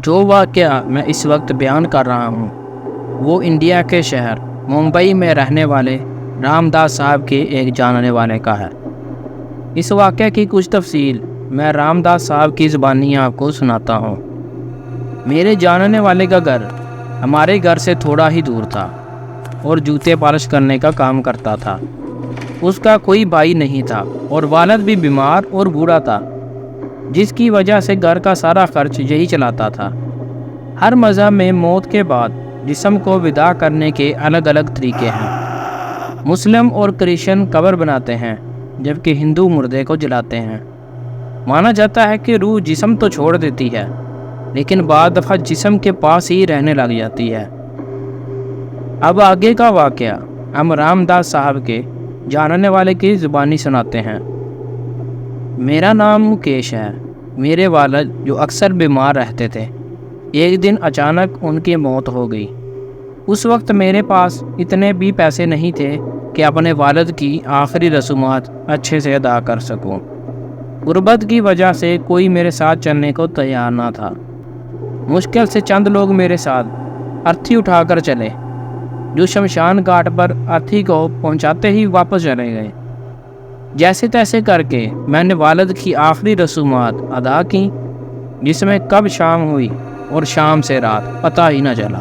جو واقعہ میں اس وقت بیان کر رہا ہوں وہ انڈیا کے شہر ممبئی میں رہنے والے رام داس صاحب کے ایک جاننے والے کا ہے۔ اس واقعے کی کچھ تفصیل میں رام داس صاحب کی زبانی آپ کو سناتا ہوں۔ میرے جاننے والے کا گھر ہمارے گھر سے تھوڑا ہی دور تھا اور جوتے پالش کرنے کا کام کرتا تھا۔ اس کا کوئی بھائی نہیں تھا اور والد بھی بیمار اور بوڑھا تھا، جس کی وجہ سے گھر کا سارا خرچ یہی چلاتا تھا۔ ہر مذہب میں موت کے بعد جسم کو وداع کرنے کے الگ الگ طریقے ہیں۔ مسلم اور کرسچن قبر بناتے ہیں جبکہ ہندو مردے کو جلاتے ہیں۔ مانا جاتا ہے کہ روح جسم تو چھوڑ دیتی ہے لیکن بعض دفعہ جسم کے پاس ہی رہنے لگ جاتی ہے۔ اب آگے کا واقعہ ہم رام داس صاحب کے جاننے والے کی زبانی سناتے ہیں۔ میرا نام مکیش ہے۔ میرے والد جو اکثر بیمار رہتے تھے، ایک دن اچانک ان کی موت ہو گئی۔ اس وقت میرے پاس اتنے بھی پیسے نہیں تھے کہ اپنے والد کی آخری رسومات اچھے سے ادا کر سکوں۔ غربت کی وجہ سے کوئی میرے ساتھ چلنے کو تیار نہ تھا۔ مشکل سے چند لوگ میرے ساتھ ارتھی اٹھا کر چلے، جو شمشان گھاٹ پر ارتھی کو پہنچاتے ہی واپس چلے گئے۔ جیسے تیسے کر کے میں نے والد کی آخری رسومات ادا کی، جس میں کب شام ہوئی اور شام سے رات پتہ ہی نہ چلا۔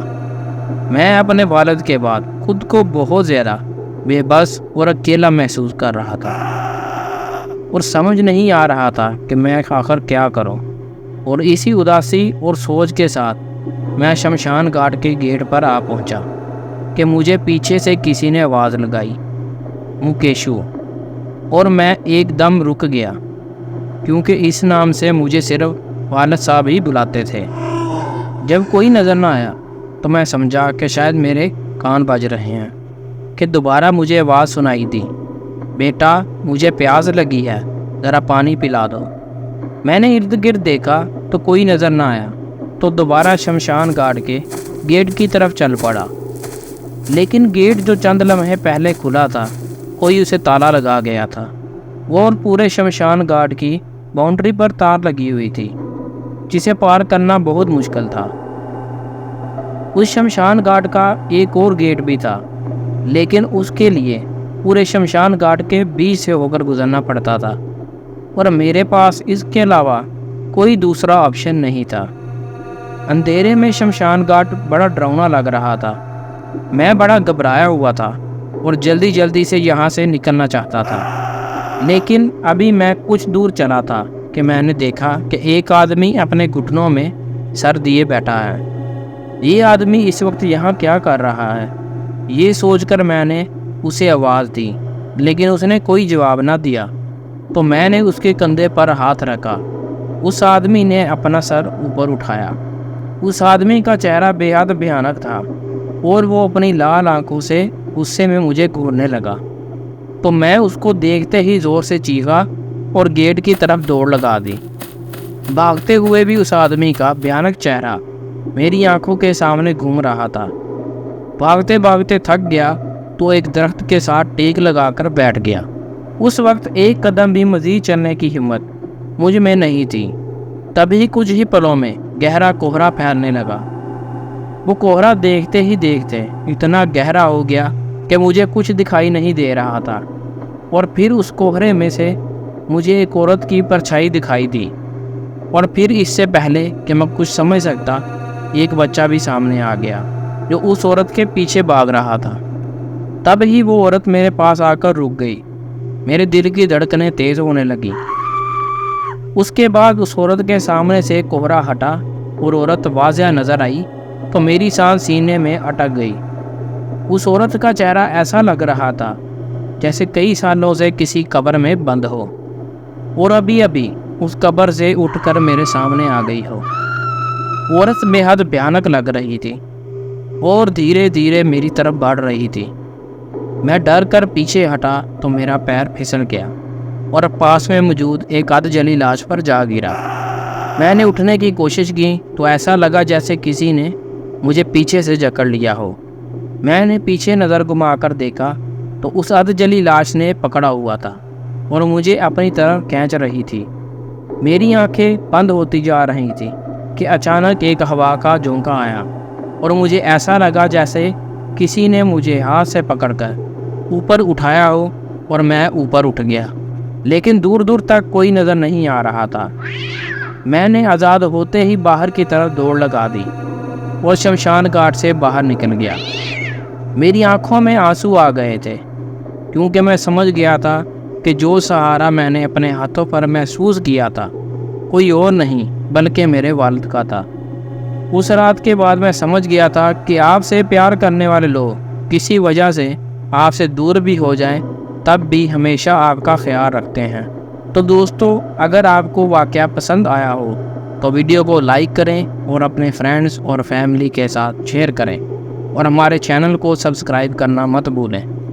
میں اپنے والد کے بعد خود کو بہت زیادہ بے بس اور اکیلا محسوس کر رہا تھا اور سمجھ نہیں آ رہا تھا کہ میں آخر کیا کروں۔ اور اسی اداسی اور سوچ کے ساتھ میں شمشان گھاٹ کے گیٹ پر آ پہنچا کہ مجھے پیچھے سے کسی نے آواز لگائی، مکیشو، اور میں ایک دم رک گیا کیونکہ اس نام سے مجھے صرف والد صاحب ہی بلاتے تھے۔ جب کوئی نظر نہ آیا تو میں سمجھا کہ شاید میرے کان بج رہے ہیں کہ دوبارہ مجھے آواز سنائی دی، بیٹا مجھے پیاس لگی ہے، ذرا پانی پلا دو۔ میں نے ارد گرد دیکھا تو کوئی نظر نہ آیا تو دوبارہ شمشان گھاٹ کے گیٹ کی طرف چل پڑا، لیکن گیٹ جو چند لمحے پہلے کھلا تھا کوئی اسے تالا لگا گیا تھا، اور پورے شمشان گھاٹ کی باؤنڈری پر تار لگی ہوئی تھی جسے پار کرنا بہت مشکل تھا۔ اس شمشان گھاٹ کا ایک اور گیٹ بھی تھا، لیکن اس کے لیے پورے شمشان گھاٹ کے بیچ سے ہو کر گزرنا پڑتا تھا، اور میرے پاس اس کے علاوہ کوئی دوسرا آپشن نہیں تھا۔ اندھیرے میں شمشان گھاٹ بڑا ڈراؤنا لگ رہا تھا۔ میں بڑا گھبرایا ہوا تھا اور جلدی جلدی سے یہاں سے نکلنا چاہتا تھا، لیکن ابھی میں کچھ دور چلا تھا کہ میں نے دیکھا کہ ایک آدمی اپنے گھٹنوں میں سر دیے بیٹھا ہے۔ یہ آدمی اس وقت یہاں کیا کر رہا ہے؟ یہ سوچ کر میں نے اسے آواز دی، لیکن اس نے کوئی جواب نہ دیا، تو میں نے اس کے کندھے پر ہاتھ رکھا۔ اس آدمی نے اپنا سر اوپر اٹھایا۔ اس آدمی کا چہرہ بے حد بھیانک تھا اور وہ اپنی لال آنکھوں سے غصے میں مجھے گھورنے لگا، تو میں اس کو دیکھتے ہی زور سے چیخا اور گیٹ کی طرف دوڑ لگا دی۔ بھاگتے ہوئے بھی اس آدمی کا بھیانک چہرہ میری آنکھوں کے سامنے گھوم رہا تھا۔ بھاگتے بھاگتے تھک گیا تو ایک درخت کے ساتھ ٹیک لگا کر بیٹھ گیا۔ اس وقت ایک قدم بھی مزید چلنے کی ہمت مجھ میں نہیں تھی۔ تبھی کچھ ہی پلوں میں گہرا کوہرا پھیلنے لگا۔ وہ کوہرا دیکھتے ہی دیکھتے اتنا گہرا ہو گیا کہ مجھے کچھ دکھائی نہیں دے رہا تھا، اور پھر اس کوہرے میں سے مجھے ایک عورت کی پرچھائی دکھائی دی، اور پھر اس سے پہلے کہ میں کچھ سمجھ سکتا ایک بچہ بھی سامنے آ گیا جو اس عورت کے پیچھے بھاگ رہا تھا۔ تب ہی وہ عورت میرے پاس آ کر رک گئی۔ میرے دل کی دھڑکنیں تیز ہونے لگیں۔ اس کے بعد اس عورت کے سامنے سے کوہرا ہٹا اور عورت واضح نظر آئی تو میری سانس سینے میں اٹک گئی۔ اس عورت کا چہرہ ایسا لگ رہا تھا جیسے کئی سالوں سے کسی قبر میں بند ہو اور ابھی ابھی اس قبر سے اٹھ کر میرے سامنے آ گئی ہو۔ عورت بے حد بھیانک لگ رہی تھی اور دھیرے دھیرے میری طرف بڑھ رہی تھی۔ میں ڈر کر پیچھے ہٹا تو میرا پیر پھسل گیا اور پاس میں موجود ایک ادھ جلی لاش پر جا گرا۔ میں نے اٹھنے کی کوشش کی تو ایسا لگا جیسے کسی نے مجھے پیچھے سے جکڑ لیا ہو۔ میں نے پیچھے نظر گھما کر دیکھا تو اس ادھ جلی لاش نے پکڑا ہوا تھا اور مجھے اپنی طرف کھینچ رہی تھی۔ میری آنکھیں بند ہوتی جا رہی تھیں کہ اچانک ایک ہوا کا جھونکا آیا اور مجھے ایسا لگا جیسے کسی نے مجھے ہاتھ سے پکڑ کر اوپر اٹھایا ہو اور میں اوپر اٹھ گیا، لیکن دور دور تک کوئی نظر نہیں آ رہا تھا۔ میں نے آزاد ہوتے ہی باہر کی طرف دوڑ لگا دی اور شمشان گھاٹ سے باہر نکل گیا۔ میری آنکھوں میں آنسو آ گئے تھے، کیونکہ میں سمجھ گیا تھا کہ جو سہارا میں نے اپنے ہاتھوں پر محسوس کیا تھا کوئی اور نہیں بلکہ میرے والد کا تھا۔ اس رات کے بعد میں سمجھ گیا تھا کہ آپ سے پیار کرنے والے لوگ کسی وجہ سے آپ سے دور بھی ہو جائیں تب بھی ہمیشہ آپ کا خیال رکھتے ہیں۔ تو دوستو، اگر آپ کو واقعہ پسند آیا ہو تو ویڈیو کو لائک کریں اور اپنے فرینڈز اور فیملی کے ساتھ شیئر کریں، اور ہمارے چینل کو سبسکرائب کرنا مت بھولیں۔